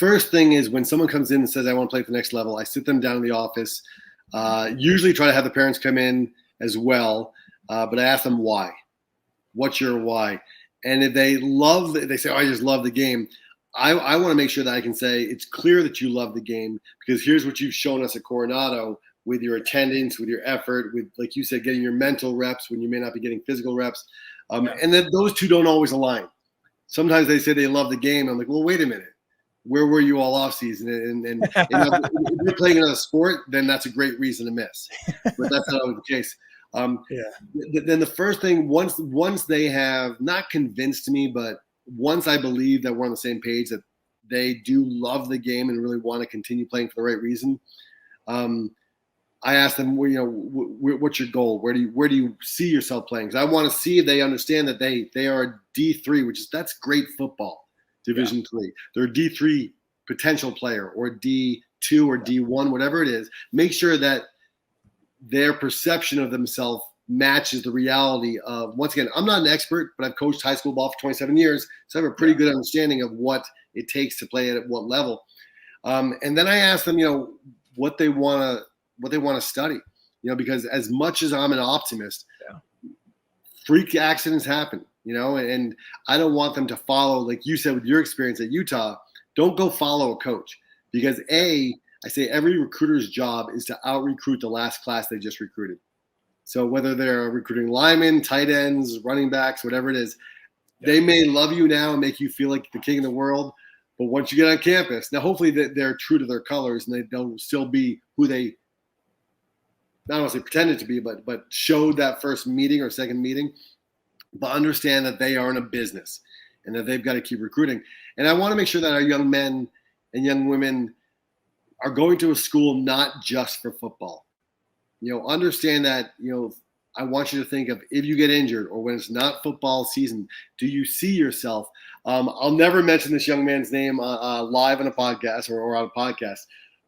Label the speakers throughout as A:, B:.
A: first thing is when someone comes in and says, I want to play at the next level, I sit them down in the office, usually try to have the parents come in as well, but I ask them why. What's your why? And if they say, oh, I just love the game. I want to make sure that I can say it's clear that you love the game because here's what you've shown us at Coronado with your attendance, with your effort, with, like you said, getting your mental reps when you may not be getting physical reps. And then those two don't always align. Sometimes they say they love the game. I'm like, well, wait a minute. Where were you all off season? And if you're playing another sport, then that's a great reason to miss. But that's not always the case. Then the first thing, once they have not convinced me, but once I believe that we're on the same page, that they do love the game and really want to continue playing for the right reason, I ask them, what's your goal? Where do you see yourself playing? Because I want to see if they understand that they are D3, that's great football, Division III. They're a D3 potential player or D2 or D1, whatever it is. Make sure that their perception of themselves matches the reality of, once again, I'm not an expert, but I've coached high school ball for 27 years, so I have a pretty good understanding of what it takes to play at what level. And then I ask them, what they want to study, because as much as I'm an optimist, freak accidents happen, and I don't want them to follow, like you said with your experience at Utah, don't go follow a coach because I say every recruiter's job is to out-recruit the last class they just recruited. So whether they're recruiting linemen, tight ends, running backs, whatever it is, they may love you now and make you feel like the king of the world. But once you get on campus, now hopefully they're true to their colors and they'll still be who they not only pretended to be, but showed that first meeting or second meeting. But understand that they are in a business and that they've got to keep recruiting. And I want to make sure that our young men and young women are going to a school not just for football. Understand that, I want you to think of if you get injured or when it's not football season, do you see yourself? I'll never mention this young man's name live on a podcast or on a podcast,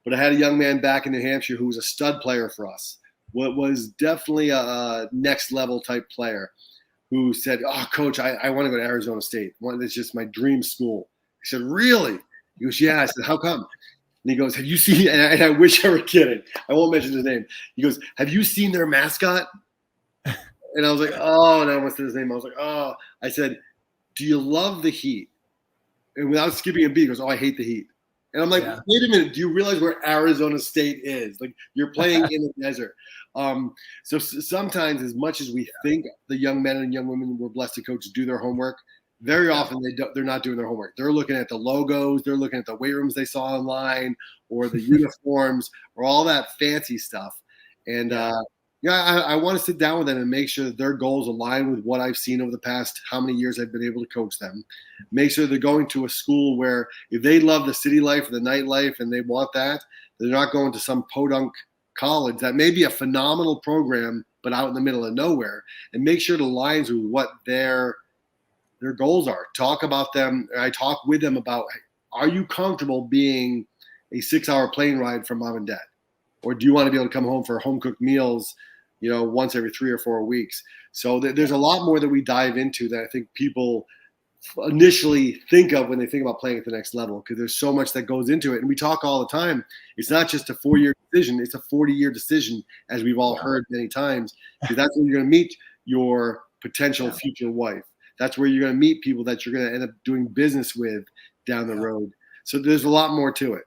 A: but I had a young man back in New Hampshire who was a stud player for us. What was definitely a next level type player who said, oh, coach, I want to go to Arizona State. It's just my dream school. I said, really? He goes, yeah. I said, how come? And he goes, have you seen, and I wish I were kidding. I won't mention his name. He goes, have you seen their mascot? And I was like, oh, and I almost said his name. I was like, oh. I said, do you love the heat? And without skipping a beat, he goes, oh, I hate the heat. And I'm like, wait a minute. Do you realize where Arizona State is? Like, you're playing in the desert. So sometimes, as much as we think the young men and young women we're blessed to coach do their homework, very often they're not doing their homework. They're looking at the logos. They're looking at the weight rooms they saw online or the uniforms or all that fancy stuff. And, I want to sit down with them and make sure that their goals align with what I've seen over the past how many years I've been able to coach them. Make sure they're going to a school where if they love the city life or the nightlife and they want that, they're not going to some podunk college that may be a phenomenal program but out in the middle of nowhere. And make sure it aligns with what their goals are. Talk about them. I talk with them about, are you comfortable being a 6-hour plane ride from mom and dad? Or do you want to be able to come home for home-cooked meals, once every 3 or 4 weeks? So there's a lot more that we dive into that I think people initially think of when they think about playing at the next level, because there's so much that goes into it. And we talk all the time. It's not just a 4-year decision. It's a 40-year decision, as we've all heard many times, because that's when you're going to meet your potential future wife. That's where you're going to meet people that you're going to end up doing business with down the road. So there's a lot more to it.